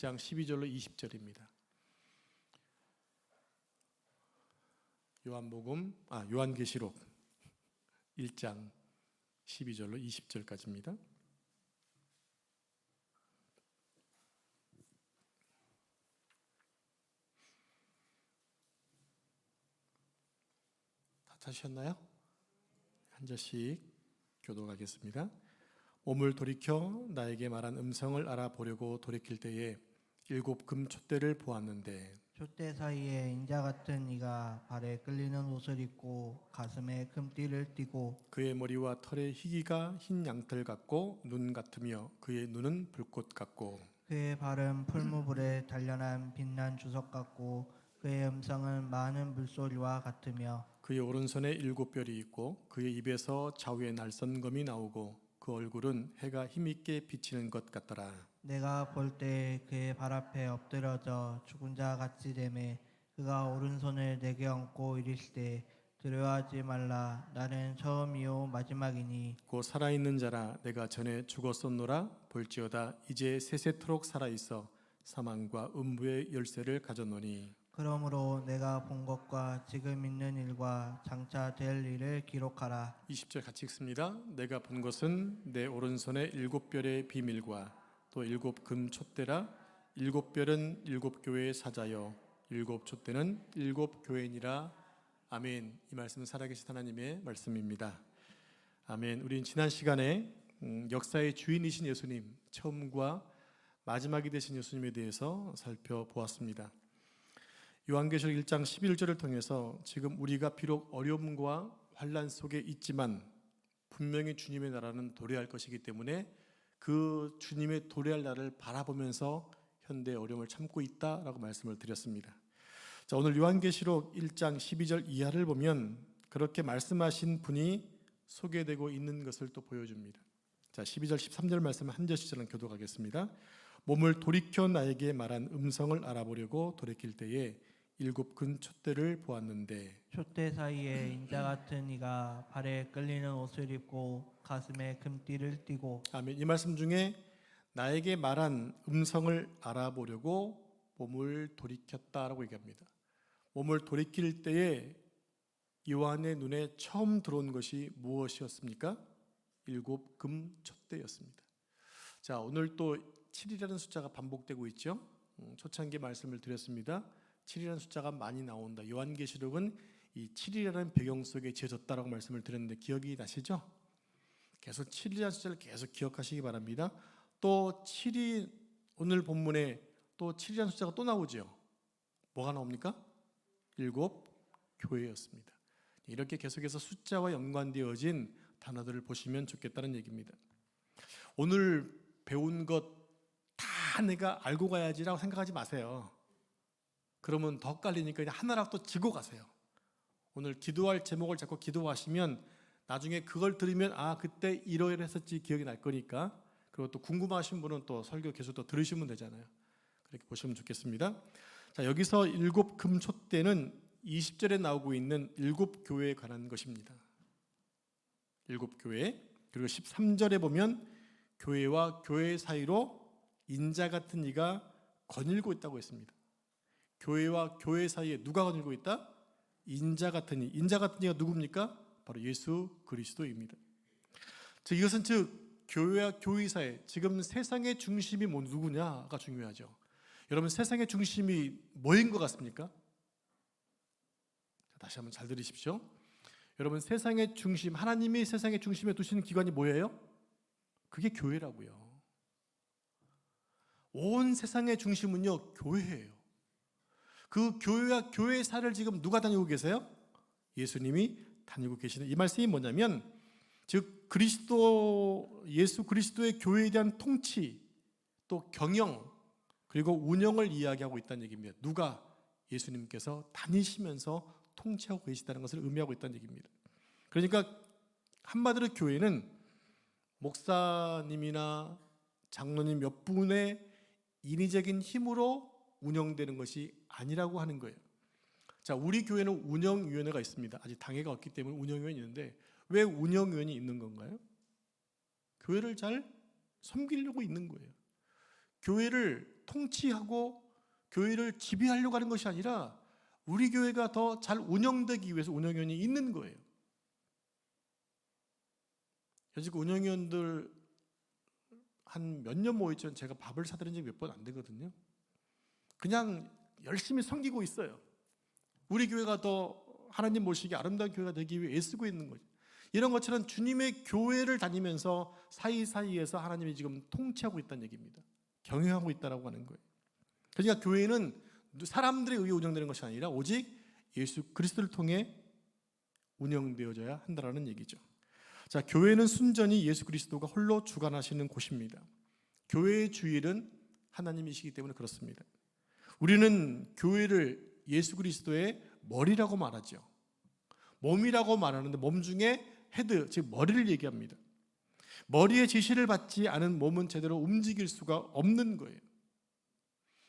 1장 12절로 20절입니다. 요한계시록 1장 12절로 20절까지입니다. 다 찾으셨나요? 한 절씩 교독하겠습니다. 몸을 돌이켜 나에게 말한 음성을 알아보려고 돌이킬 때에 7 금촛대를 보았는데 촛대 사이에 인자 같은 이가 발에 끌리는 옷을 입고 가슴에 금띠를 띠고 그의 머리와 털의 희기가 흰 양털 같고 눈 같으며 그의 눈은 불꽃 같고 그의 발은 풀무불에 단련한 빛난 주석 같고 그의 음성은 많은 물소리와 같으며 그의 오른손에 7 뼈리 있고 그의 입에서 좌우에 날선검이 나오고 그 얼굴은 해가 힘있게 비치는 것 같더라. 내가 볼 때 그의 발 앞에 엎드려져 죽은 자 같이 되매 그가 오른손을 내게 얹고 이르시되 두려워하지 말라 나는 처음이요 마지막이니 곧 살아있는 자라 내가 전에 죽었었노라 볼지어다 이제 세세토록 살아있어 사망과 음부의 열쇠를 가졌노니 그러므로 내가 본 것과 지금 있는 일과 장차 될 일을 기록하라. 20절 같이 읽습니다. 내가 본 것은 내 오른손에 7 뼈의 비밀과 또 7 금촛대라 7 뼈는 7 교회의 사자요 7 촛대는 7 교회니라. 아멘. 이 말씀은 살아계신 하나님의 말씀입니다. 아멘. 우린 지난 시간에 역사의 주인이신 예수님, 처음과 마지막이 되신 예수님에 대해서 살펴보았습니다. 요한계시록 1장 11절을 통해서 지금 우리가 비록 어려움과 환난 속에 있지만 분명히 주님의 나라는 도래할 것이기 때문에 그 주님의 도래할 날을 바라보면서 현대의 어려움을 참고 있다라고 말씀을 드렸습니다. 자, 오늘 요한계시록 1장 12절 이하를 보면 그렇게 말씀하신 분이 소개되고 있는 것을 또 보여줍니다. 자, 12절 13절 말씀을 한 절씩 저는 교독하겠습니다. 몸을 돌이켜 나에게 말한 음성을 알아보려고 돌이킬 때에 7 금촛대를 보았는데 촛대 사이에 인자 같은 이가 발에 끌리는 옷을 입고 가슴에 금띠를 띠고 아멘. 이 말씀 중에 나에게 말한 음성을 알아보려고 몸을 돌이켰다라고 얘기합니다. 몸을 돌이킬 때에 요한의 눈에 처음 들어온 것이 무엇이었습니까? 7 금촛대였습니다. 자, 오늘 또 7이라는 숫자가 반복되고 있죠. 초창기 말씀을 드렸습니다. 7이라는 숫자가 많이 나온다. 요한계시록은 이 7이라는 배경 속에 지어졌다라고 말씀을 드렸는데 기억이 나시죠? 계속 7이라는 숫자를 계속 기억하시기 바랍니다. 또 7이 오늘 본문에 또 7이라는 숫자가 또 나오죠. 뭐가 나옵니까? 7 교회였습니다. 이렇게 계속해서 숫자와 연관되어진 단어들을 보시면 좋겠다는 얘기입니다. 오늘 배운 것 다 내가 알고 가야지라고 생각하지 마세요. 그러면 더 헷갈리니까 그냥 하나라도 또 지고 가세요. 오늘 기도할 제목을 잡고 기도하시면 나중에 그걸 들으면 그때 이러이러했었지 기억이 날 거니까. 그리고 또 궁금하신 분은 또 설교 계속 또 들으시면 되잖아요. 그렇게 보시면 좋겠습니다. 자, 여기서 7 금촛대는 20절에 나오고 있는 7 교회에 관한 것입니다. 7 교회. 그리고 13절에 보면 교회와 교회 사이로 인자 같은 이가 거닐고 있다고 했습니다. 교회와 교회 사이에 누가 거닐고 있다? 인자 같은 이. 인자 같은 이가 누굽니까? 바로 예수 그리스도입니다. 이것은 즉 교회와 교회 사이, 지금 세상의 중심이 누구냐가 중요하죠. 여러분, 세상의 중심이 뭐인 것 같습니까? 다시 한번 잘 들으십시오. 여러분, 세상의 중심, 하나님이 세상의 중심에 두시는 기관이 뭐예요? 그게 교회라고요. 온 세상의 중심은요, 교회예요. 그 교회와 교회사를 지금 누가 다니고 계세요? 예수님이 다니고 계시는 이 말씀이 뭐냐면, 즉 예수 그리스도의 교회에 대한 통치, 또 경영, 그리고 운영을 이야기하고 있다는 얘기입니다. 누가? 예수님께서 다니시면서 통치하고 계시다는 것을 의미하고 있다는 얘기입니다. 그러니까 한마디로 교회는 목사님이나 장로님 몇 분의 인위적인 힘으로 운영되는 것이 아니라고 하는 거예요. 자, 우리 교회는 운영위원회가 있습니다. 아직 당회가 없기 때문에 운영위원이 있는데 왜 운영위원이 있는 건가요? 교회를 잘 섬기려고 있는 거예요. 교회를 통치하고 교회를 지배하려고 하는 것이 아니라 우리 교회가 더 잘 운영되기 위해서 운영위원이 있는 거예요. 현직 운영위원들 한 몇 년 모였지만 제가 밥을 사드린 적이 몇 번 안 되거든요. 그냥 열심히 섬기고 있어요. 우리 교회가 더 하나님 모시기 아름다운 교회가 되기 위해 애쓰고 있는 거죠. 이런 것처럼 주님의 교회를 다니면서 사이사이에서 하나님이 지금 통치하고 있다는 얘기입니다. 경영하고 있다라고 하는 거예요. 그러니까 교회는 사람들에 의해 운영되는 것이 아니라 오직 예수 그리스도를 통해 운영되어져야 한다라는 얘기죠. 자, 교회는 순전히 예수 그리스도가 홀로 주관하시는 곳입니다. 교회의 주일은 하나님이시기 때문에 그렇습니다. 우리는 교회를 예수 그리스도의 머리라고 말하죠. 몸이라고 말하는데 몸 중에 헤드, 즉 머리를 얘기합니다. 머리의 지시를 받지 않은 몸은 제대로 움직일 수가 없는 거예요.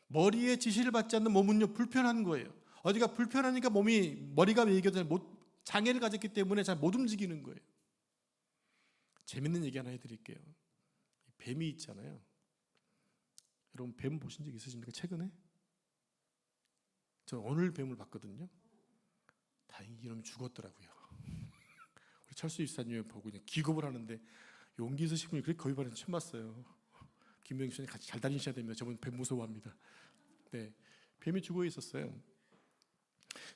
머리의 지시를 받지 않는 몸은요 불편한 거예요. 어디가 불편하니까 머리가 얘기하자면 장애를 가졌기 때문에 잘 못 움직이는 거예요. 재밌는 얘기 하나 해드릴게요. 뱀이 있잖아요. 여러분 뱀 보신 적 있으십니까? 최근에? 저 오늘 뱀을 봤거든요. 다행히 이놈이 죽었더라고요. 우리 철수 입사님이 보고 그냥 기겁을 하는데 용기 있으신 분이 그렇게 거의 바라는 처음 봤어요. 김명희 씨는 같이 잘 다니셔야 됩니다. 저분 뱀 무서워합니다. 네, 뱀이 죽어 있었어요.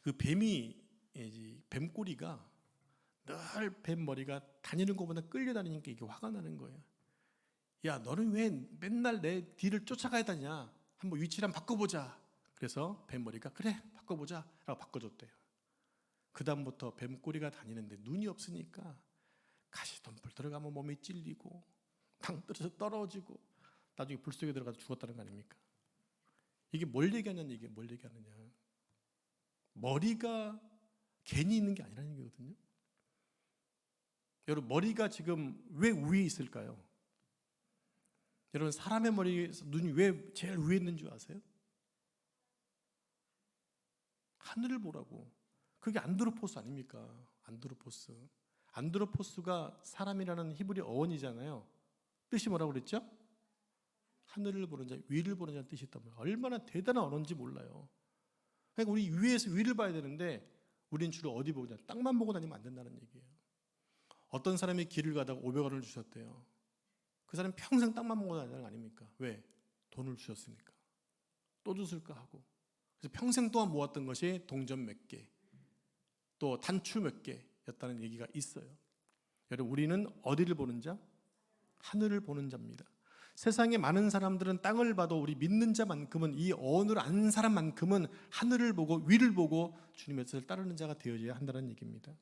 그 뱀이 뱀꼬리가 늘 뱀 머리가 다니는 것보다 끌려다니니까 이게 화가 나는 거예요. 야, 너는 왜 맨날 내 뒤를 쫓아가야 다냐? 한번 위치를 한번 바꿔보자. 그래서 뱀 머리가 그래 바꿔보자 라고 바꿔줬대요. 그 다음부터 뱀 꼬리가 다니는데 눈이 없으니까 가시덤불 들어가면 몸이 찔리고 당 떨어져 떨어지고 나중에 불 속에 들어가서 죽었다는 거 아닙니까? 이게 뭘 얘기하냐는 얘기예요. 뭘 얘기하느냐. 머리가 괜히 있는 게 아니라는 얘기거든요. 여러분 머리가 지금 왜 위에 있을까요? 여러분 사람의 머리에서 눈이 왜 제일 위에 있는 줄 아세요? 하늘을 보라고. 그게 안드로포스 아닙니까? 안드로포스. 안드로포스가 사람이라는 히브리 어원이잖아요. 뜻이 뭐라고 그랬죠? 하늘을 보는 자, 위를 보는 자는 뜻이 있단 말이에요. 얼마나 대단한 언어인지 몰라요. 그러니까 우리 위에서 위를 봐야 되는데 우린 주로 어디 보냐? 땅만 보고 다니면 안 된다는 얘기예요. 어떤 사람이 길을 가다가 500원을 주셨대요. 그 사람이 평생 땅만 보고 다니는 거 아닙니까? 왜? 돈을 주셨으니까. 또 주실까 하고. 그래서 평생 동안 모았던 것이 동전 몇 개, 또 단추 몇 개였다는 얘기가 있어요. 여러분 우리는 어디를 보는 자? 하늘을 보는 자입니다. 세상에 많은 사람들은 땅을 봐도 우리 믿는 자만큼은 이 어원을 아는 사람만큼은 하늘을 보고 위를 보고 주님의 뜻을 따르는 자가 되어져야 한다는 얘기입니다.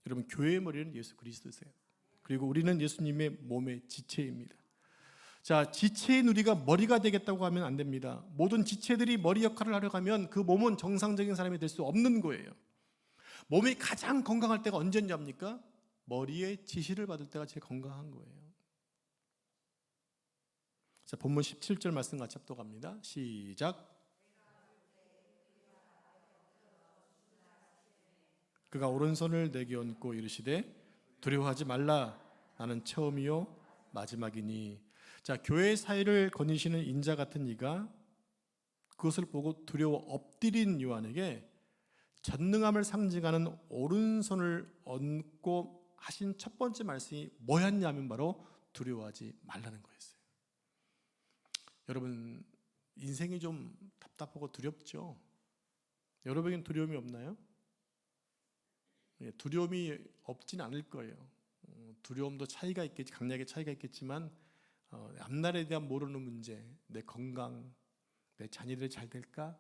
여러분 교회의 머리는 예수 그리스도세요. 그리고 우리는 예수님의 몸의 지체입니다. 자, 지체인 우리가 머리가 되겠다고 하면 안 됩니다. 모든 지체들이 머리 역할을 하려고 하면 그 몸은 정상적인 사람이 될 수 없는 거예요. 몸이 가장 건강할 때가 언제인지 압니까? 머리의 지시를 받을 때가 제일 건강한 거예요. 자, 본문 17절 말씀 같이 합독합니다. 시작. 그가 오른손을 내게 얹고 이르시되 두려워하지 말라 나는 처음이요 마지막이니. 자, 교회 사이를 거니시는 인자 같은 이가 그것을 보고 두려워 엎드린 요한에게 전능함을 상징하는 오른손을 얹고 하신 첫 번째 말씀이 뭐였냐면 바로 두려워하지 말라는 거였어요. 여러분 인생이 좀 답답하고 두렵죠? 여러분에겐 두려움이 없나요? 두려움이 없진 않을 거예요. 두려움도 차이가 있겠지, 강약의 차이가 있겠지만 앞날에 대한 모르는 문제, 내 건강, 내 자녀들이 잘 될까?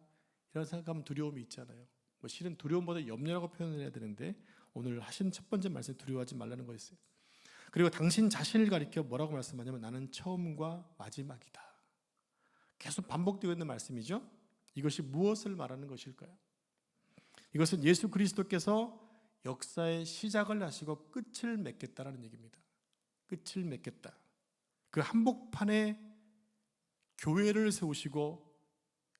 이런 생각하면 두려움이 있잖아요. 실은 두려움보다 염려라고 표현을 해야 되는데 오늘 하신 첫 번째 말씀 두려워하지 말라는 거였어요. 그리고 당신 자신을 가리켜 뭐라고 말씀하냐면 나는 처음과 마지막이다. 계속 반복되고 있는 말씀이죠. 이것이 무엇을 말하는 것일까요? 이것은 예수 그리스도께서 역사의 시작을 하시고 끝을 맺겠다라는 얘기입니다. 끝을 맺겠다. 그 한복판에 교회를 세우시고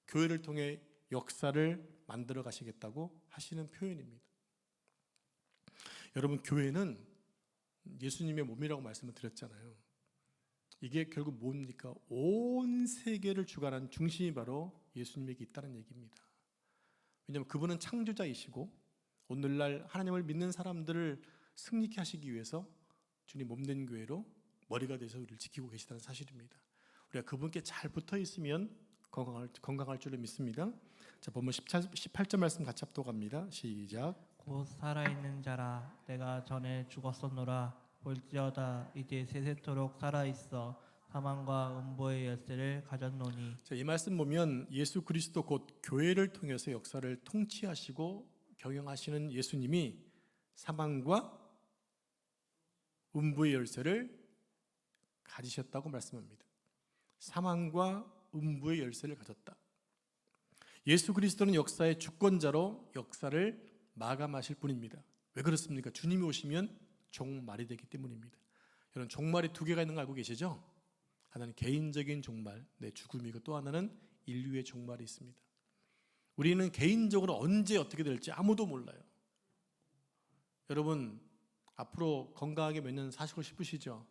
교회를 통해 역사를 만들어 가시겠다고 하시는 표현입니다. 여러분 교회는 예수님의 몸이라고 말씀을 드렸잖아요. 이게 결국 뭡니까? 온 세계를 주관한 중심이 바로 예수님에게 있다는 얘기입니다. 왜냐하면 그분은 창조자이시고 오늘날 하나님을 믿는 사람들을 승리케 하시기 위해서 주님 몸된 교회로 머리가 돼서 우리를 지키고 계시다는 사실입니다. 우리가 그분께 잘 붙어 있으면 건강할 줄로 믿습니다. 자, 본문 18절 말씀 같이 합독합니다. 시작. 곧 살아있는 자라 내가 전에 죽었었노라 볼지어다 이제 세세토록 살아있어 사망과 음보의 열쇠를 가졌노니. 자, 이 말씀 보면 예수 그리스도 곧 교회를 통해서 역사를 통치하시고 경영하시는 예수님이 사망과 음부의 열쇠를 가지셨다고 말씀합니다. 사망과 음부의 열쇠를 가졌다. 예수 그리스도는 역사의 주권자로 역사를 마감하실 분입니다. 왜 그렇습니까? 주님이 오시면 종말이 되기 때문입니다. 여러분, 종말이 두 개가 있는 거 알고 계시죠? 하나는 개인적인 종말, 내 죽음이고, 또 하나는 인류의 종말이 있습니다. 우리는 개인적으로 언제 어떻게 될지 아무도 몰라요. 여러분, 앞으로 건강하게 몇 년 사시고 싶으시죠?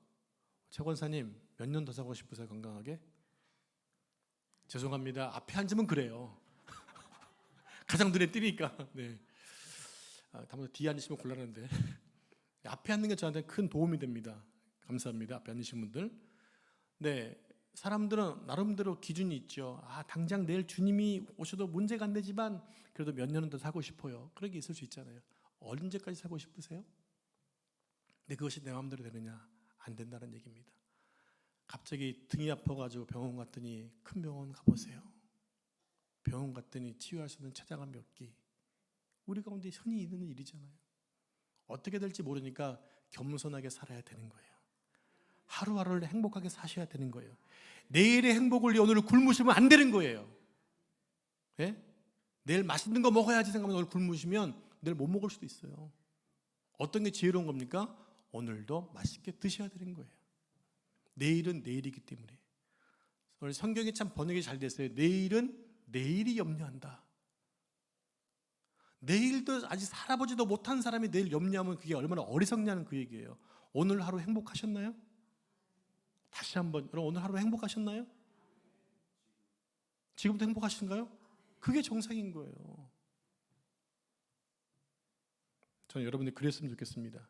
최 권사님, 몇 년 더 사고 싶으세요? 건강하게? 죄송합니다. 앞에 앉으면 그래요. 가장 눈에 띄니까. 네. 다만 뒤에 앉으시면 곤란한데 앞에 앉는 게 저한테 큰 도움이 됩니다. 감사합니다. 앞에 앉으신 분들. 네, 사람들은 나름대로 기준이 있죠. 당장 내일 주님이 오셔도 문제가 안 되지만 그래도 몇 년은 더 살고 싶어요. 그런 게 있을 수 있잖아요. 언제까지 살고 싶으세요? 근데 그것이 내 마음대로 되느냐? 안 된다는 얘기입니다. 갑자기 등이 아파가지고 병원 갔더니 큰 병원 가보세요. 병원 갔더니 치유할 수 있는 처자가 몇 개. 우리 가운데 흔히 있는 일이잖아요. 어떻게 될지 모르니까 겸손하게 살아야 되는 거예요. 하루하루를 행복하게 사셔야 되는 거예요. 내일의 행복을 위해 오늘 굶으시면 안 되는 거예요. 네? 내일 맛있는 거 먹어야지 생각하면 오늘 굶으시면 내일 못 먹을 수도 있어요. 어떤 게 지혜로운 겁니까? 오늘도 맛있게 드셔야 되는 거예요. 내일은 내일이기 때문에. 오늘 성경이 참 번역이 잘 됐어요. 내일은 내일이 염려한다. 내일도 아직 살아보지도 못한 사람이 내일 염려하면 그게 얼마나 어리석냐는 그 얘기예요. 오늘 하루 행복하셨나요? 다시 한번, 여러분, 오늘 하루 행복하셨나요? 지금부터 행복하신가요? 그게 정상인 거예요. 저는 여러분들이 그랬으면 좋겠습니다.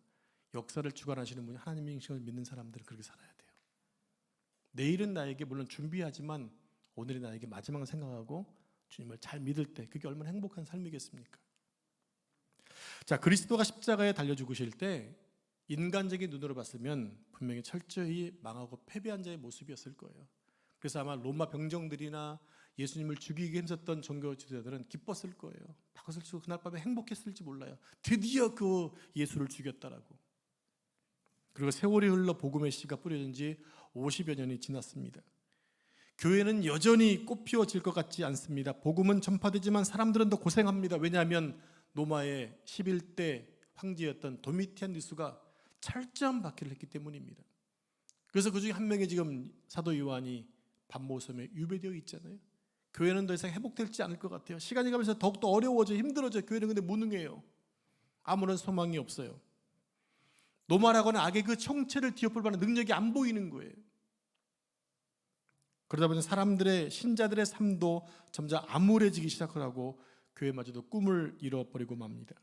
역사를 주관하시는 분이 하나님의 인식을 믿는 사람들은 그렇게 살아야 돼요. 내일은 나에게 물론 준비하지만 오늘이 나에게 마지막을 생각하고 주님을 잘 믿을 때 그게 얼마나 행복한 삶이겠습니까? 자, 그리스도가 십자가에 달려 죽으실 때 인간적인 눈으로 봤으면 분명히 철저히 망하고 패배한 자의 모습이었을 거예요. 그래서 아마 로마 병정들이나 예수님을 죽이기 힘썼던 종교 지도자들은 기뻤을 거예요. 그것을 치고 그날 밤에 행복했을지 몰라요. 드디어 그 예수를 죽였다라고. 그리고 세월이 흘러 복음의 씨가 뿌려진 지 50여 년이 지났습니다. 교회는 여전히 꽃피워질 것 같지 않습니다. 복음은 전파되지만 사람들은 더 고생합니다. 왜냐하면 로마의 11대 황제였던 도미티안누스가 철저한 박해를 했기 때문입니다. 그래서 그 중에 한 명이 지금 사도 요한이 반모섬에 유배되어 있잖아요. 교회는 더 이상 회복되지 않을 것 같아요. 시간이 가면서 더욱더 어려워져 힘들어져요. 교회는 근데 무능해요. 아무런 소망이 없어요. 노말하거나 악의 그 총체를 뒤엎을 만한 능력이 안 보이는 거예요. 그러다 보니 사람들의 신자들의 삶도 점점 암울해지기 시작하고 교회마저도 꿈을 잃어버리고 맙니다.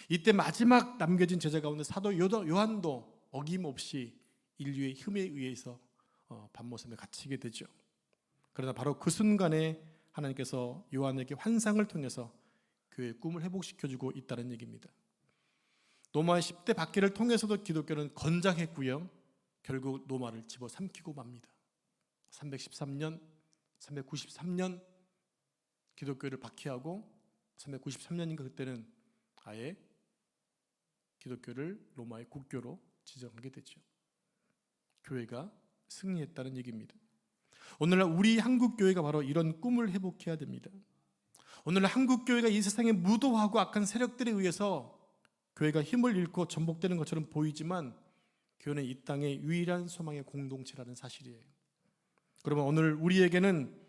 이때 마지막 남겨진 제자 가운데 사도 요한도 어김없이 인류의 힘에 의해서 반모섬에 갇히게 되죠. 그러나 바로 그 순간에 하나님께서 요한에게 환상을 통해서 교회의 꿈을 회복시켜주고 있다는 얘기입니다. 노마의 10대 박해를 통해서도 기독교는 건장했고요. 결국 노마를 집어삼키고 맙니다. 313년, 393년 기독교를 박해하고 393년인가 그때는 아예 기독교를 로마의 국교로 지정하게 되죠. 교회가 승리했다는 얘기입니다. 오늘날 우리 한국교회가 바로 이런 꿈을 회복해야 됩니다. 오늘날 한국교회가 이 세상에 무도하고 악한 세력들에 의해서 교회가 힘을 잃고 전복되는 것처럼 보이지만 교회는 이 땅의 유일한 소망의 공동체라는 사실이에요. 그러면 오늘 우리에게는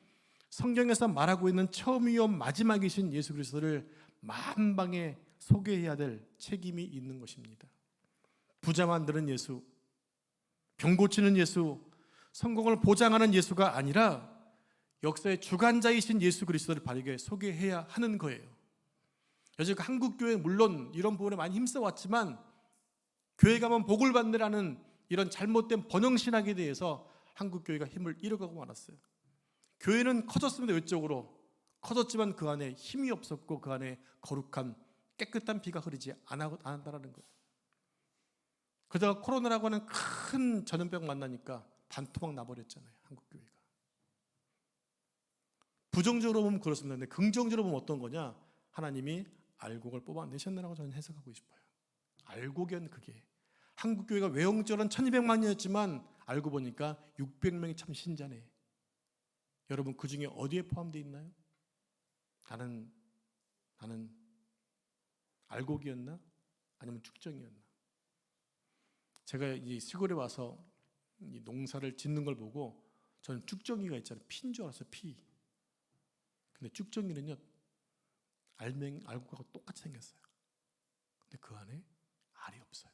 성경에서 말하고 있는 처음이요 마지막이신 예수 그리스도를 만방에 소개해야 될 책임이 있는 것입니다. 부자 만드는 예수, 병 고치는 예수, 성공을 보장하는 예수가 아니라 역사의 주관자이신 예수 그리스도를 바르게 소개해야 하는 거예요. 여지껏 한국교회 물론 이런 부분에 많이 힘써왔지만 교회 가면 복을 받느라는 이런 잘못된 번영신학에 대해서 한국교회가 힘을 잃어가고 말았어요. 교회는 커졌습니다. 외적으로 커졌지만 그 안에 힘이 없었고 그 안에 거룩한 깨끗한 피가 흐르지 않았다는 거예요. 그러다가 코로나라고 하는 큰 전염병 만나니까 반토막 나버렸잖아요. 한국교회가. 부정적으로 보면 그렇습니다. 근데 긍정적으로 보면 어떤 거냐? 하나님이 알곡을 뽑아내셨나라고 저는 해석하고 싶어요. 알곡은 그게 한국교회가 외형적으로는 1200만이었지만 알고 보니까 600명이 참 신자네. 여러분 그 중에 어디에 포함되어 있나요? 나는 알곡이었나? 아니면 축정이었나? 제가 이 시골에 와서 이 농사를 짓는 걸 보고 저는 쭉정이가 있잖아요. 피인 줄 알았어요. 피. 근데 쭉정이는요 알곡하고 똑같이 생겼어요. 근데 그 안에 알이 없어요.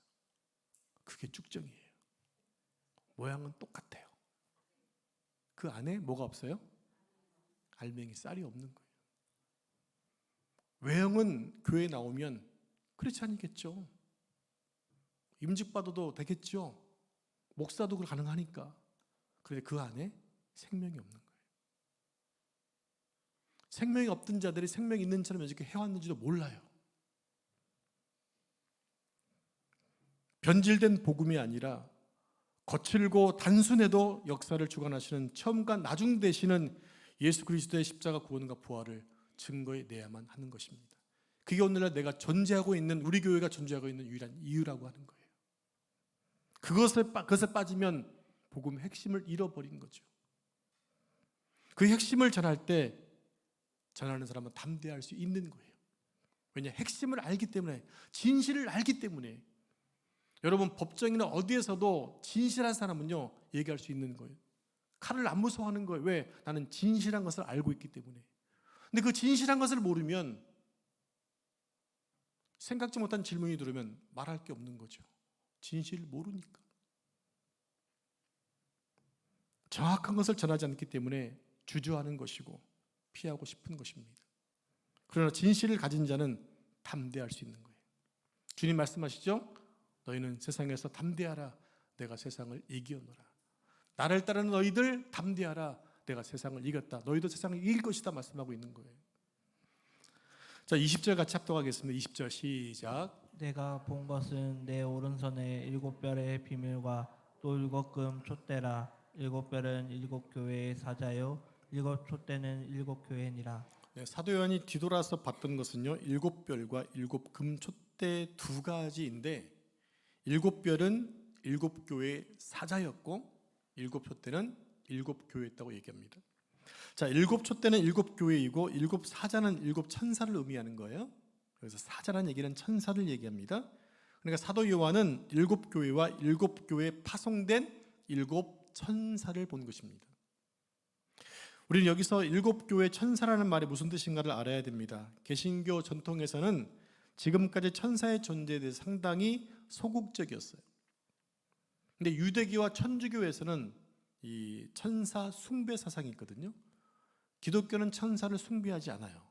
그게 쭉정이에요. 모양은 똑같아요. 그 안에 뭐가 없어요? 알맹이 쌀이 없는 거예요. 외형은 교회에 나오면 그렇지 않겠죠. 임직받아도 되겠죠. 목사도 가능하니까. 그런데 그 안에 생명이 없는 거예요. 생명이 없던 자들이 생명이 있는 처럼 이렇게 해왔는지도 몰라요. 변질된 복음이 아니라 거칠고 단순해도 역사를 주관하시는 처음과 나중 되시는 예수 그리스도의 십자가 구원과 부활을 증거해 내야만 하는 것입니다. 그게 오늘날 내가 존재하고 있는 우리 교회가 존재하고 있는 유일한 이유라고 하는 거예요. 그것에 빠지면 복음의 핵심을 잃어버린 거죠. 그 핵심을 전할 때 전하는 사람은 담대할 수 있는 거예요. 왜냐? 핵심을 알기 때문에, 진실을 알기 때문에. 여러분 법정이나 어디에서도 진실한 사람은요 얘기할 수 있는 거예요. 칼을 안 무서워하는 거예요. 왜? 나는 진실한 것을 알고 있기 때문에. 근데 그 진실한 것을 모르면 생각지 못한 질문이 들으면 말할 게 없는 거죠. 진실을 모르니까. 정확한 것을 전하지 않기 때문에 주저하는 것이고 피하고 싶은 것입니다. 그러나 진실을 가진 자는 담대할 수 있는 거예요. 주님 말씀하시죠? 너희는 세상에서 담대하라. 내가 세상을 이기었노라. 나를 따르는 너희들 담대하라. 내가 세상을 이겼다. 너희도 세상을 이길 것이다 말씀하고 있는 거예요. 자, 20절 같이 합독하겠습니다. 20절 시작. 내가 본 것은 내 오른손에 7별의 비밀과 또 7금 촛대라. 7별은 7교회의 사자요 7촛대는 7교회니라. 네, 사도 요한이 뒤돌아서 봤던 것은요 7별과 7금 촛대 두 가지인데 7별은 7교회의 사자였고 7촛대는 7교회였다고 얘기합니다. 자, 7촛대는 7교회이고 7사자는 7천사를 의미하는 거예요. 그래서 사자라는 얘기는 천사를 얘기합니다. 그러니까 사도 요한은 7교회와 7교회에 파송된 7천사를 본 것입니다. 우리는 여기서 7교회 천사라는 말이 무슨 뜻인가를 알아야 됩니다. 개신교 전통에서는 지금까지 천사의 존재에 대해서 상당히 소극적이었어요. 근데 유대교와 천주교에서는 이 천사 숭배 사상이 있거든요. 기독교는 천사를 숭배하지 않아요.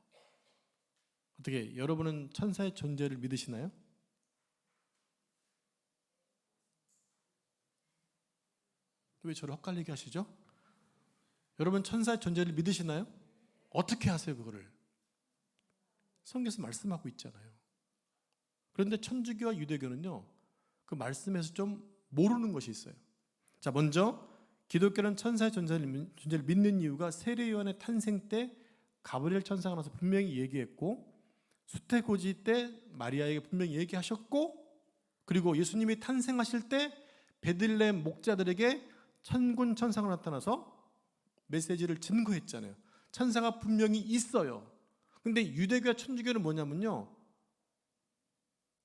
어떻게 여러분은 천사의 존재를 믿으시나요? 왜 저를 헛갈리게 하시죠? 여러분 천사의 존재를 믿으시나요? 어떻게 하세요 그거를? 성경에서 말씀하고 있잖아요. 그런데 천주교와 유대교는요 그 말씀에서 좀 모르는 것이 있어요. 자, 먼저 기독교는 천사의 존재를 믿는 이유가 세례 요한의 탄생 때 가브리엘 천사가 나서 분명히 얘기했고 수태고지 때 마리아에게 분명히 얘기하셨고 그리고 예수님이 탄생하실 때 베들레헴 목자들에게 천군 천사가 나타나서 메시지를 증거했잖아요. 천사가 분명히 있어요. 근데 유대교와 천주교는 뭐냐면요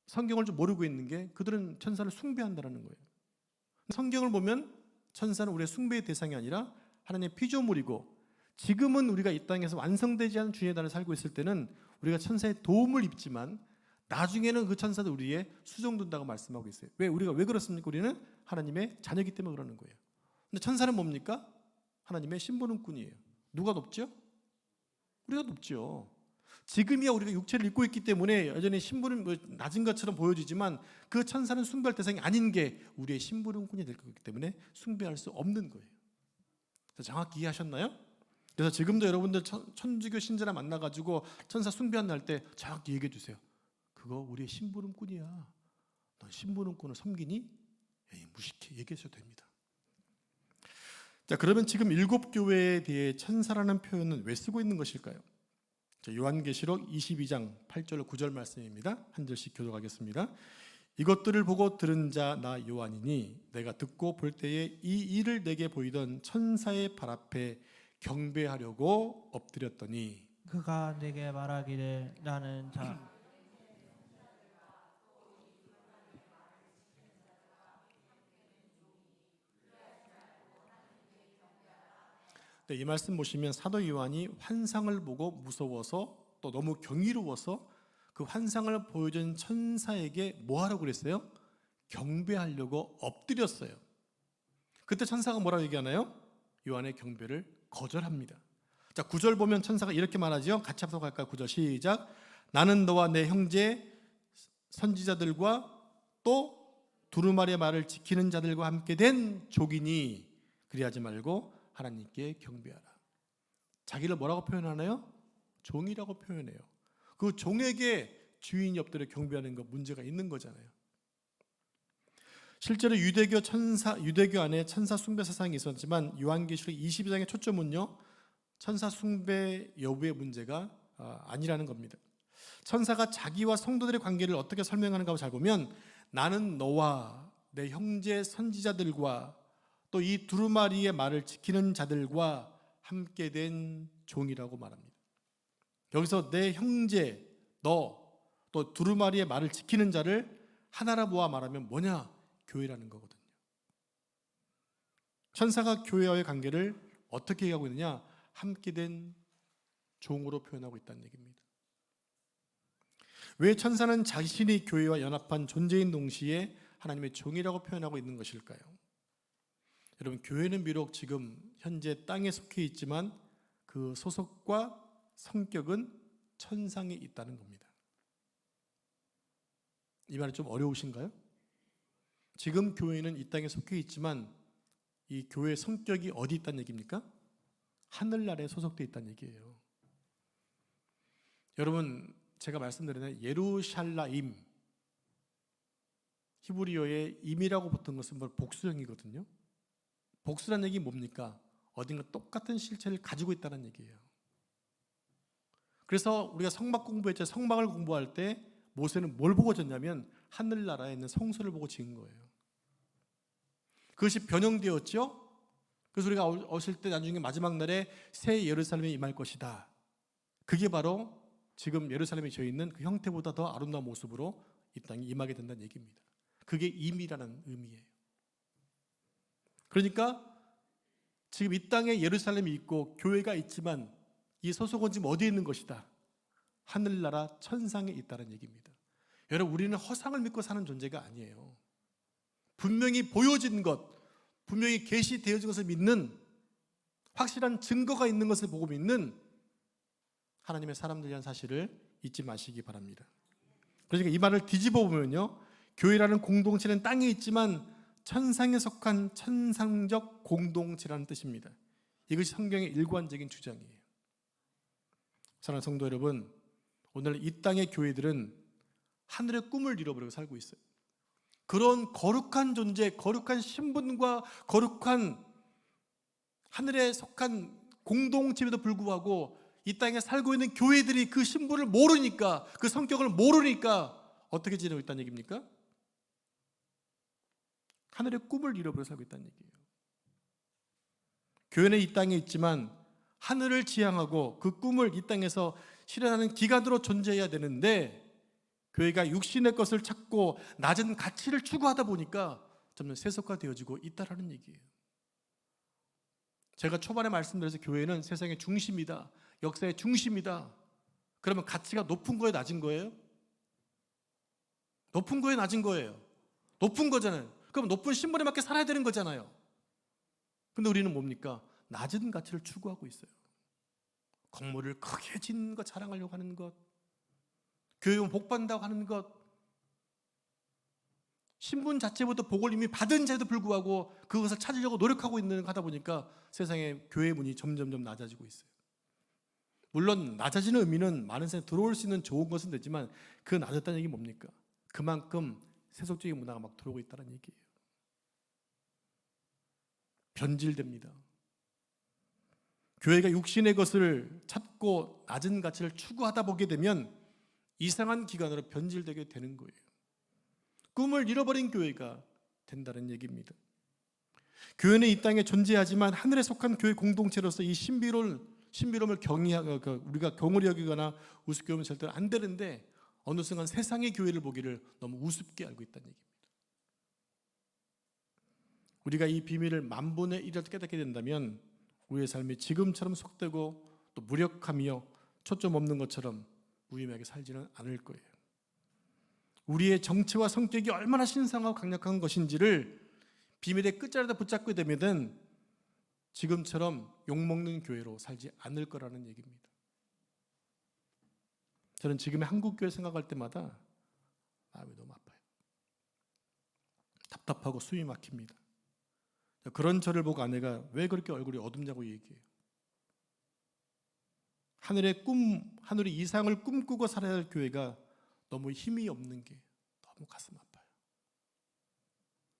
성경을 좀 모르고 있는 게 그들은 천사를 숭배한다는 거예요. 성경을 보면 천사는 우리의 숭배의 대상이 아니라 하나님의 피조물이고 지금은 우리가 이 땅에서 완성되지 않은 주님의 나라를 살고 있을 때는 우리가 천사의 도움을 입지만 나중에는 그 천사도 우리의 수종된다고 말씀하고 있어요. 우리가 왜 그렇습니까? 우리는 하나님의 자녀이기 때문에 그러는 거예요. 근데 천사는 뭡니까? 하나님의 심부름꾼이에요. 누가 높죠? 우리가 높죠. 지금이야 우리가 육체를 입고 있기 때문에 여전히 심부름 낮은 것처럼 보여지지만 그 천사는 숭배할 대상이 아닌 게 우리의 심부름꾼이 될 거기 때문에 숭배할 수 없는 거예요. 정확히 이해하셨나요? 그래서 지금도 여러분들 천주교 신자나 만나가지고 천사 숭배한 날 때 정확히 얘기해 주세요. 그거 우리의 심부름꾼이야. 넌 심부름꾼을 섬기니? 에이, 무식해. 얘기하셔도 됩니다. 자, 그러면 지금 7교회에 대해 천사라는 표현은 왜 쓰고 있는 것일까요? 요한계시록 22장 8절 9절 말씀입니다. 한 절씩 교독하겠습니다. 이것들을 보고 들은 자 나 요한이니 내가 듣고 볼 때에 이 일을 내게 보이던 천사의 발 앞에 경배하려고 엎드렸더니 그가 내게 말하기를 나는 자 네, 이 말씀 보시면 사도 요한이 환상을 보고 무서워서 또 너무 경이로워서 그 환상을 보여준 천사에게 뭐 하라고 그랬어요? 경배하려고 엎드렸어요. 그때 천사가 뭐라고 얘기하나요? 요한의 경배를 거절합니다. 자, 9절 보면 천사가 이렇게 말하죠. 같이 합독할까요? 9절 시작. 나는 너와 내 형제 선지자들과 또 두루마리의 말을 지키는 자들과 함께 된 족이니 그리하지 말고 하나님께 경배하라. 자기를 뭐라고 표현하나요? 종이라고 표현해요. 그 종에게 주인이 엎드려 경배하는 거 문제가 있는 거잖아요. 실제로 유대교 안에 천사 숭배 사상이 있었지만 요한계시록 22장의 초점은요, 천사 숭배 여부의 문제가 아니라는 겁니다. 천사가 자기와 성도들의 관계를 어떻게 설명하는가 잘 보면 나는 너와 내 형제 선지자들과 또 이 두루마리의 말을 지키는 자들과 함께 된 종이라고 말합니다. 여기서 내 형제, 너, 또 두루마리의 말을 지키는 자를 하나라 모아 말하면 뭐냐? 교회라는 거거든요. 천사가 교회와의 관계를 어떻게 얘기하고 있느냐? 함께 된 종으로 표현하고 있다는 얘기입니다. 왜 천사는 자신이 교회와 연합한 존재인 동시에 하나님의 종이라고 표현하고 있는 것일까요? 여러분, 교회는 비록 지금 현재 땅에 속해 있지만 그 소속과 성격은 천상에 있다는 겁니다. 이 말이 좀 어려우신가요? 지금 교회는 이 땅에 속해 있지만 이 교회의 성격이 어디 있다는 얘기입니까? 하늘나라에 소속되어 있다는 얘기예요. 여러분, 제가 말씀드린 예루샬라임, 히브리어의 임이라고 붙은 것은 복수형이거든요. 복수라는 얘기 뭡니까? 어딘가 똑같은 실체를 가지고 있다는 얘기예요. 그래서 우리가 성막 공부했죠. 성막을 공부할 때 모세는 뭘 보고 졌냐면 하늘나라에 있는 성소를 보고 지은 거예요. 그것이 변형되었죠. 그래서 우리가 오실 때 나중에 마지막 날에 새 예루살렘에 임할 것이다. 그게 바로 지금 예루살렘에 져 있는 그 형태보다 더 아름다운 모습으로 이 땅에 임하게 된다는 얘기입니다. 그게 임이라는 의미예요. 그러니까 지금 이 땅에 예루살렘이 있고 교회가 있지만 이 소속은 지금 어디에 있는 것이다? 하늘나라 천상에 있다는 얘기입니다. 여러분, 우리는 허상을 믿고 사는 존재가 아니에요. 분명히 보여진 것, 분명히 계시되어진 것을 믿는 확실한 증거가 있는 것을 보고 믿는 하나님의 사람들이라는 사실을 잊지 마시기 바랍니다. 그러니까 이 말을 뒤집어 보면요, 교회라는 공동체는 땅에 있지만 천상에 속한 천상적 공동체라는 뜻입니다. 이것이 성경의 일관적인 주장이에요. 사랑하는 성도 여러분, 오늘 이 땅의 교회들은 하늘의 꿈을 잃어버리고 살고 있어요. 그런 거룩한 존재, 거룩한 신분과 거룩한 하늘에 속한 공동체에도 불구하고 이 땅에 살고 있는 교회들이 그 신분을 모르니까, 그 성격을 모르니까 어떻게 지내고 있다는 얘기입니까? 하늘의 꿈을 잃어버려 살고 있다는 얘기예요. 교회는 이 땅에 있지만 하늘을 지향하고 그 꿈을 이 땅에서 실현하는 기관으로 존재해야 되는데 교회가 육신의 것을 찾고 낮은 가치를 추구하다 보니까 점점 세속화되어지고 있다라는 얘기예요. 제가 초반에 말씀드려서 교회는 세상의 중심이다, 역사의 중심이다. 그러면 가치가 높은 거예요, 낮은 거예요? 높은 거예요, 낮은 거예요? 높은 거잖아요. 그럼 높은 신분에 맞게 살아야 되는 거잖아요. 근데 우리는 뭡니까? 낮은 가치를 추구하고 있어요. 건물을 크게 짓는 것, 자랑하려고 하는 것, 교육은 복 받는다고 하는 것, 신분 자체부터 복을 이미 받은 자에도 불구하고 그것을 찾으려고 노력하고 있는 하다 보니까 세상에 교회 문이 점점점 낮아지고 있어요. 물론 낮아지는 의미는 많은 세상에 들어올 수 있는 좋은 것은 되지만 그 낮았다는 얘기 뭡니까? 그만큼 세속적인 문화가 막 들어오고 있다는 얘기예요. 변질됩니다. 교회가 육신의 것을 찾고 낮은 가치를 추구하다 보게 되면 이상한 기관으로 변질되게 되는 거예요. 꿈을 잃어버린 교회가 된다는 얘기입니다. 교회는 이 땅에 존재하지만 하늘에 속한 교회 공동체로서 이 신비로움을 우리가 경홀히 여기거나 우습게 보면 절대 안 되는데 어느 순간 세상의 교회를 보기를 너무 우습게 알고 있다는 얘기입니다. 우리가 이 비밀을 만분의 1이라도 깨닫게 된다면 우리의 삶이 지금처럼 속되고 또 무력하며 초점 없는 것처럼 무의미하게 살지는 않을 거예요. 우리의 정체와 성격이 얼마나 신성하고 강력한 것인지를 비밀의 끝자리에다 붙잡게 되면은 지금처럼 욕먹는 교회로 살지 않을 거라는 얘기입니다. 저는 지금의 한국교회 생각할 때마다 마음이 너무 아파요. 답답하고 숨이 막힙니다. 그런 저를 보고 아내가 왜 그렇게 얼굴이 어둡냐고 얘기해요. 하늘의 이상을 꿈꾸고 살아야 할 교회가 너무 힘이 없는 게 너무 가슴 아파요.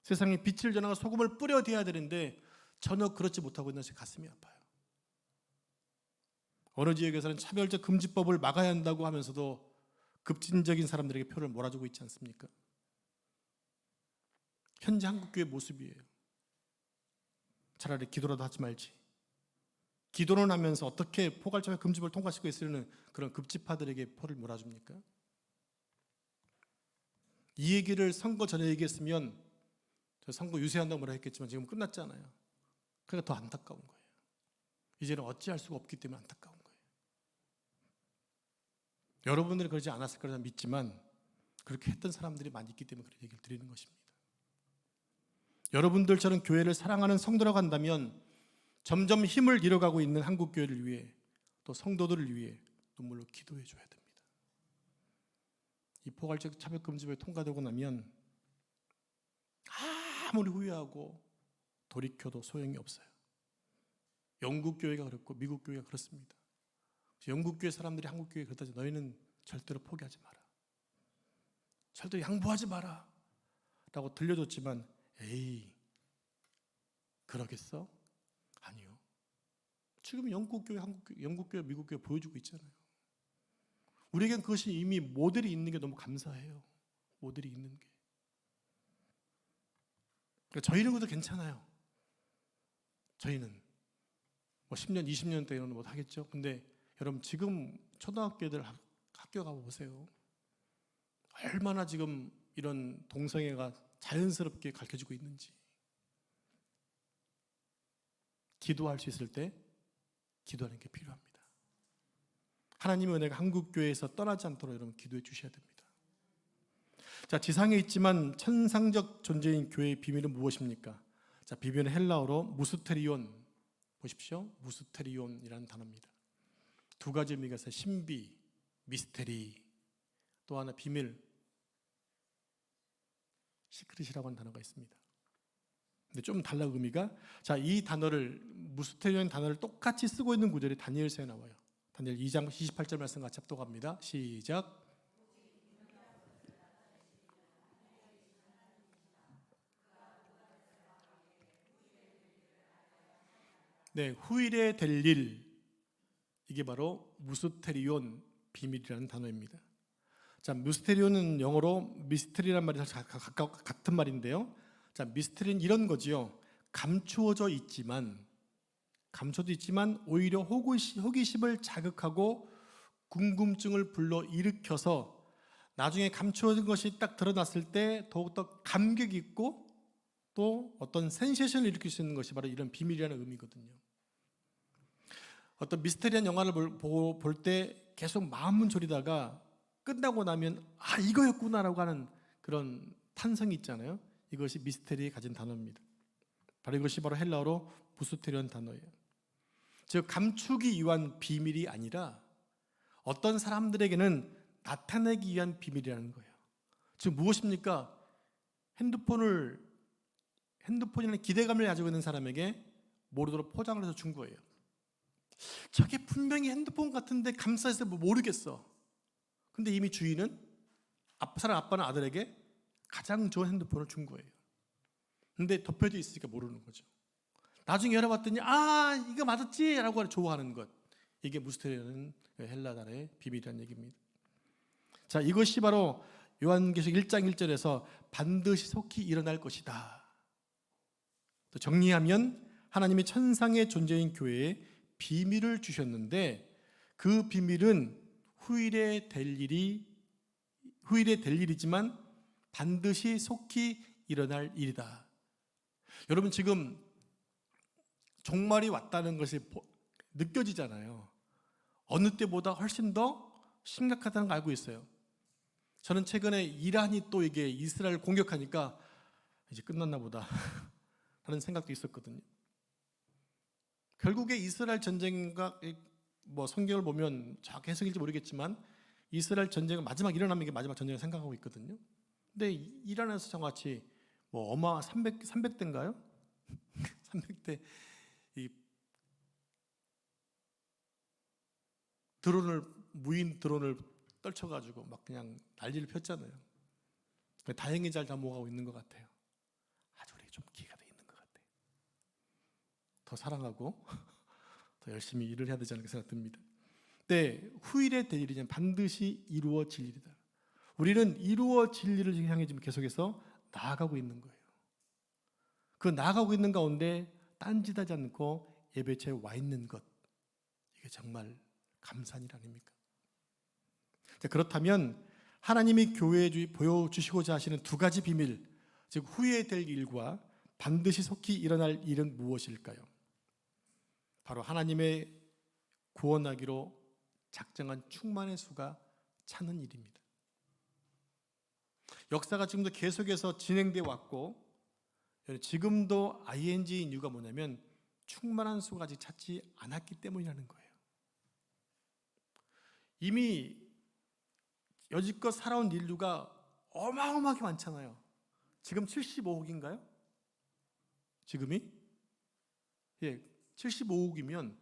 세상에 빛을 전하고 소금을 뿌려대야 되는데 전혀 그렇지 못하고 있는 제 가슴이 아파요. 어느 지역에서는 차별적 금지법을 막아야 한다고 하면서도 급진적인 사람들에게 표를 몰아주고 있지 않습니까? 현재 한국교회 모습이에요. 차라리 기도라도 하지 말지. 기도를 하면서 어떻게 포괄적인 금지법을 통과시키고 있으려는 그런 급지파들에게 표를 몰아줍니까? 이 얘기를 선거 전에 얘기했으면 저 선거 유세한다고 뭐라 했겠지만 지금 끝났잖아요. 그러니까 더 안타까운 거예요. 이제는 어찌할 수가 없기 때문에 안타까운 거예요. 여러분들이 그러지 않았을 거라 믿지만 그렇게 했던 사람들이 많이 있기 때문에 그런 얘기를 드리는 것입니다. 여러분들처럼 교회를 사랑하는 성도라고 한다면 점점 힘을 잃어가고 있는 한국교회를 위해 또 성도들을 위해 눈물로 기도해 줘야 됩니다. 이 포괄적 차별금지법이 통과되고 나면 아무리 후회하고 돌이켜도 소용이 없어요. 영국교회가 그렇고 미국교회가 그렇습니다. 영국교회 사람들이 한국교회에 그랬다지 너희는 절대로 포기하지 마라. 절대로 양보하지 마라. 라고 들려줬지만 에이 그러겠어? 아니요. 지금 영국교회, 영국교회, 미국교회 보여주고 있잖아요. 우리에겐 그것이 이미 모델이 있는 게 너무 감사해요. 모델이 있는 게. 그러니까 저희는 그래도 괜찮아요. 저희는 뭐 10년, 20년 때는 못 하겠죠. 근데 여러분 지금 초등학교들 학교 가보세요. 얼마나 지금 이런 동성애가 자연스럽게 가르쳐지고 있는지. 기도할 수 있을 때 기도하는 게 필요합니다. 하나님의 은혜가 한국교회에서 떠나지 않도록 여러분 기도해 주셔야 됩니다. 자, 지상에 있지만 천상적 존재인 교회의 비밀은 무엇입니까? 자, 비밀은 헬라어로 무스테리온, 보십시오. 무스테리온이라는 단어입니다. 두 가지 의미가 있어요. 신비, 미스테리. 또 하나 비밀, 시크릿이라고 하는 단어가 있습니다. 근데 좀 달라 의미가. 자, 이 단어를 무스테리온 단어를 똑같이 쓰고 있는 구절이 다니엘서에 나와요. 다니엘 2장 28절 말씀 같이 합독합니다. 시작. 네, 후일에 될 일. 이게 바로 무스테리온, 비밀이라는 단어입니다. 자, 무스테리온은 영어로 미스터리란 말이 같은 말인데요. 자, 미스터리는 이런 거지요. 감추어져 있지만 오히려 호기심을 자극하고 궁금증을 불러일으켜서 나중에 감추어진 것이 딱 드러났을 때 더욱더 감격 있고 또 어떤 센세이션을 일으킬 수 있는 것이 바로 이런 비밀이라는 의미거든요. 어떤 미스터리한 영화를 볼 때 계속 마음은 졸이다가 끝나고 나면 아 이거였구나라고 하는 그런 탄성이 있잖아요. 이것이 미스터리에 가진 단어입니다. 바로 이것이 바로 헬라어로 부스테리온 단어예요. 즉 감추기 위한 비밀이 아니라 어떤 사람들에게는 나타내기 위한 비밀이라는 거예요. 즉 무엇입니까? 핸드폰이라는 기대감을 가지고 있는 사람에게 모르도록 포장을 해서 준 거예요. 저게 분명히 핸드폰 같은데 감싸서 모르겠어. 근데 이미 주인은 사람 아빠는 아들에게 가장 좋은 핸드폰을 준 거예요. 근데 덮여져 있으니까 모르는 거죠. 나중에 열어봤더니 이거 맞았지? 라고 좋아하는 것. 이게 무스테리온 헬라 단어의 비밀이라는 얘기입니다. 자, 이것이 바로 요한계시록 1장 1절에서 반드시 속히 일어날 것이다. 또 정리하면 하나님이 천상의 존재인 교회에 비밀을 주셨는데 그 비밀은 후일에 될 일이지만 반드시 속히 일어날 일이다. 여러분 지금 종말이 왔다는 것이 느껴지잖아요. 어느 때보다 훨씬 더 심각하다는 걸 알고 있어요. 저는 최근에 이란이 또 이게 이스라엘 공격하니까 이제 끝났나 보다 하는 생각도 있었거든요. 결국에 이스라엘 전쟁과 성경을 보면 정확히 해석일지 모르겠지만 이스라엘 전쟁은 마지막 일어나면 이게 마지막 전쟁을 생각하고 있거든요. 근데 이란에서 저같이 어마 300대인가요? 300대 이 무인 드론을 떨쳐가지고 막 그냥 난리를 폈잖아요. 다행히 잘 넘어가고 있는 것 같아요. 아주 우리 좀 기회가 더 있는 것 같아요. 더 사랑하고 더 열심히 일을 해야 되지 않을까 생각됩니다. 네, 후일에 될 일이지만 반드시 이루어질 일이다. 우리는 이루어질 일을 향해 지금 계속해서 나아가고 있는 거예요. 그 나아가고 있는 가운데 딴짓하지 않고 예배처에 와 있는 것, 이게 정말 감사한 일 아닙니까? 자, 그렇다면 하나님이 교회에 보여주시고자 하시는 두 가지 비밀, 즉 후에 될 일과 반드시 속히 일어날 일은 무엇일까요? 바로 하나님의 구원하기로 작정한 충만의 수가 차는 일입니다. 역사가 지금도 계속해서 진행되어 왔고 지금도 ing인 이유가 뭐냐면 충만한 수가 아직 찾지 않았기 때문이라는 거예요. 이미 여지껏 살아온 인류가 어마어마하게 많잖아요. 지금 75억인가요? 지금이? 75억이면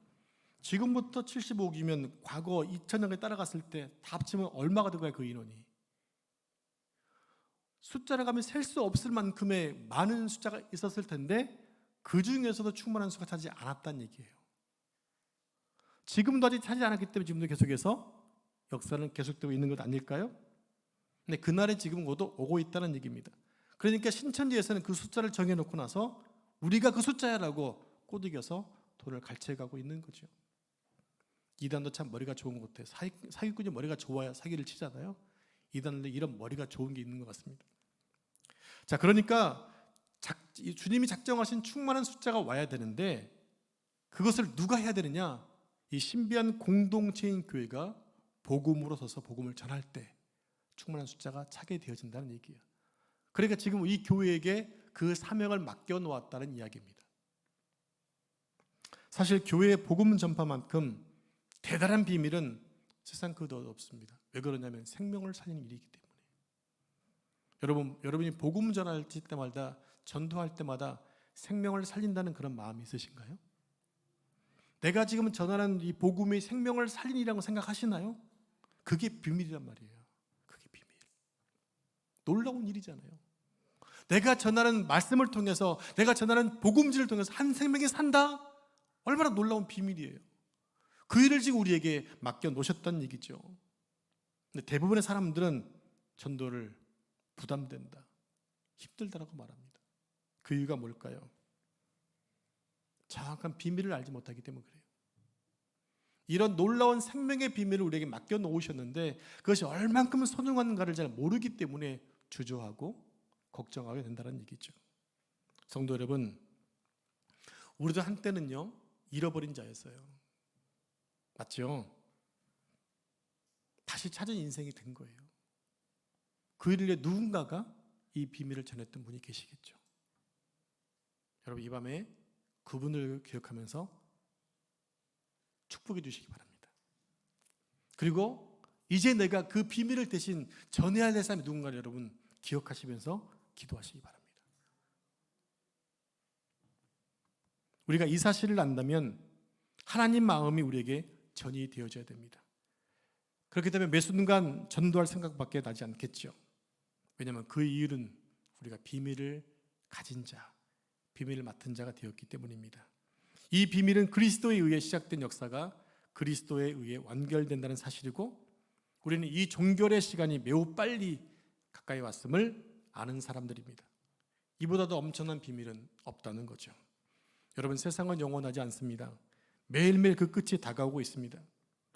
지금부터 75억이면 과거 2000년에 따라갔을 때 다 합치면 얼마가 들어가요? 그 인원이. 숫자를 가면 셀 수 없을 만큼의 많은 숫자가 있었을 텐데 그 중에서도 충만한 수가 차지 않았다는 얘기예요. 지금도 아직 차지 않았기 때문에 지금도 계속해서 역사는 계속되고 있는 것 아닐까요? 근데 그날에 지금 오고 있다는 얘기입니다. 그러니까 신천지에서는 그 숫자를 정해놓고 나서 우리가 그 숫자야라고 꼬드겨서 돈을 갈취해가고 있는 거죠. 이단도 참 머리가 좋은 것 같아요. 사기꾼이 머리가 좋아야 사기를 치잖아요. 이단도 이런 머리가 좋은 게 있는 것 같습니다. 자, 그러니까 주님이 작정하신 충만한 숫자가 와야 되는데 그것을 누가 해야 되느냐? 이 신비한 공동체인 교회가 복음으로 서서 복음을 전할 때 충만한 숫자가 차게 되어진다는 얘기예요. 그러니까 지금 이 교회에게 그 사명을 맡겨 놓았다는 이야기입니다. 사실 교회의 복음 전파만큼 대단한 비밀은 세상 그 어디도 없습니다. 왜 그러냐면 생명을 살리는 일이기 때문에. 여러분이 복음 전할 때마다 전도할 때마다 생명을 살린다는 그런 마음이 있으신가요? 내가 지금 전하는 이 복음이 생명을 살리라고 생각하시나요? 그게 비밀이란 말이에요. 그게 비밀. 놀라운 일이잖아요. 내가 전하는 말씀을 통해서, 내가 전하는 복음지를 통해서 한 생명이 산다? 얼마나 놀라운 비밀이에요. 그 일을 지금 우리에게 맡겨 놓으셨다는 얘기죠. 근데 대부분의 사람들은 전도를 부담된다, 힘들다라고 말합니다. 그 이유가 뭘까요? 정확한 비밀을 알지 못하기 때문에 그래요. 이런 놀라운 생명의 비밀을 우리에게 맡겨 놓으셨는데 그것이 얼만큼 소중한가를 잘 모르기 때문에 주저하고 걱정하게 된다는 얘기죠. 성도 여러분, 우리도 한때는요 잃어버린 자였어요. 맞죠? 다시 찾은 인생이 된 거예요. 그 일을 위해 누군가가 이 비밀을 전했던 분이 계시겠죠. 여러분, 이 밤에 그분을 기억하면서 축복해 주시기 바랍니다. 그리고 이제 내가 그 비밀을 대신 전해야 될 사람이 누군가를 여러분 기억하시면서 기도하시기 바랍니다. 우리가 이 사실을 안다면 하나님 마음이 우리에게 전이 되어져야 됩니다. 그렇기 때문에 매 순간 전도할 생각밖에 나지 않겠죠. 왜냐하면 그 이유는 우리가 비밀을 가진 자, 비밀을 맡은 자가 되었기 때문입니다. 이 비밀은 그리스도에 의해 시작된 역사가 그리스도에 의해 완결된다는 사실이고, 우리는 이 종결의 시간이 매우 빨리 가까이 왔음을 아는 사람들입니다. 이보다 더 엄청난 비밀은 없다는 거죠. 여러분, 세상은 영원하지 않습니다. 매일매일 그 끝이 다가오고 있습니다.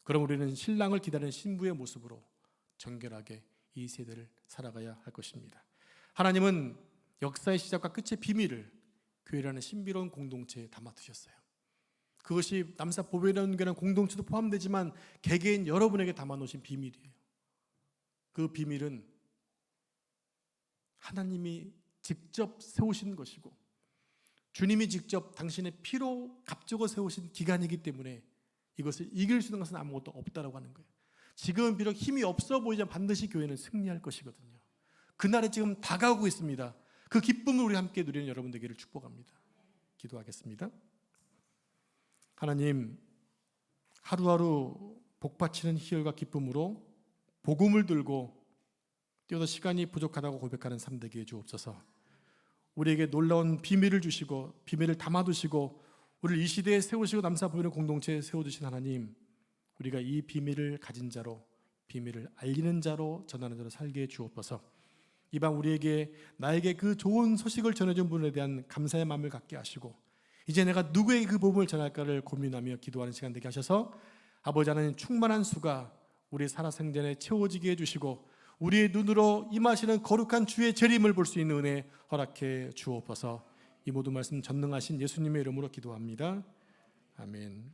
그럼 우리는 신랑을 기다리는 신부의 모습으로 정결하게 이 세대를 살아가야 할 것입니다. 하나님은 역사의 시작과 끝의 비밀을 교회라는 신비로운 공동체에 담아두셨어요. 그것이 남사 보배론교라는 공동체도 포함되지만 개개인 여러분에게 담아놓으신 비밀이에요. 그 비밀은 하나님이 직접 세우신 것이고, 주님이 직접 당신의 피로 값주고 세우신 기간이기 때문에 이것을 이길 수 있는 것은 아무것도 없다라고 하는 거예요. 지금은 비록 힘이 없어 보이지만 반드시 교회는 승리할 것이거든요. 그날이 지금 다가오고 있습니다. 그 기쁨을 우리 함께 누리는 여러분 되기를 축복합니다. 기도하겠습니다. 하나님, 하루하루 복받치는 희열과 기쁨으로 복음을 들고 뛰어도 시간이 부족하다고 고백하는 삶 되게 해 주옵소서. 우리에게 놀라운 비밀을 주시고 비밀을 담아두시고 우리를 이 시대에 세우시고 남사 보이는 공동체에 세워주신 하나님, 우리가 이 비밀을 가진 자로, 비밀을 알리는 자로, 전하는 자로 살게 해 주옵소서. 이방 우리에게 나에게 그 좋은 소식을 전해준 분에 대한 감사의 마음을 갖게 하시고, 이제 내가 누구에게 그 복음을 전할까를 고민하며 기도하는 시간 되게 하셔서 아버지 하나님, 충만한 수가 우리 살아생전에 채워지게 해주시고 우리의 눈으로 임하시는 거룩한 주의 재림을 볼 수 있는 은혜 허락해 주옵소서. 이 모든 말씀 전능하신 예수님의 이름으로 기도합니다. 아멘.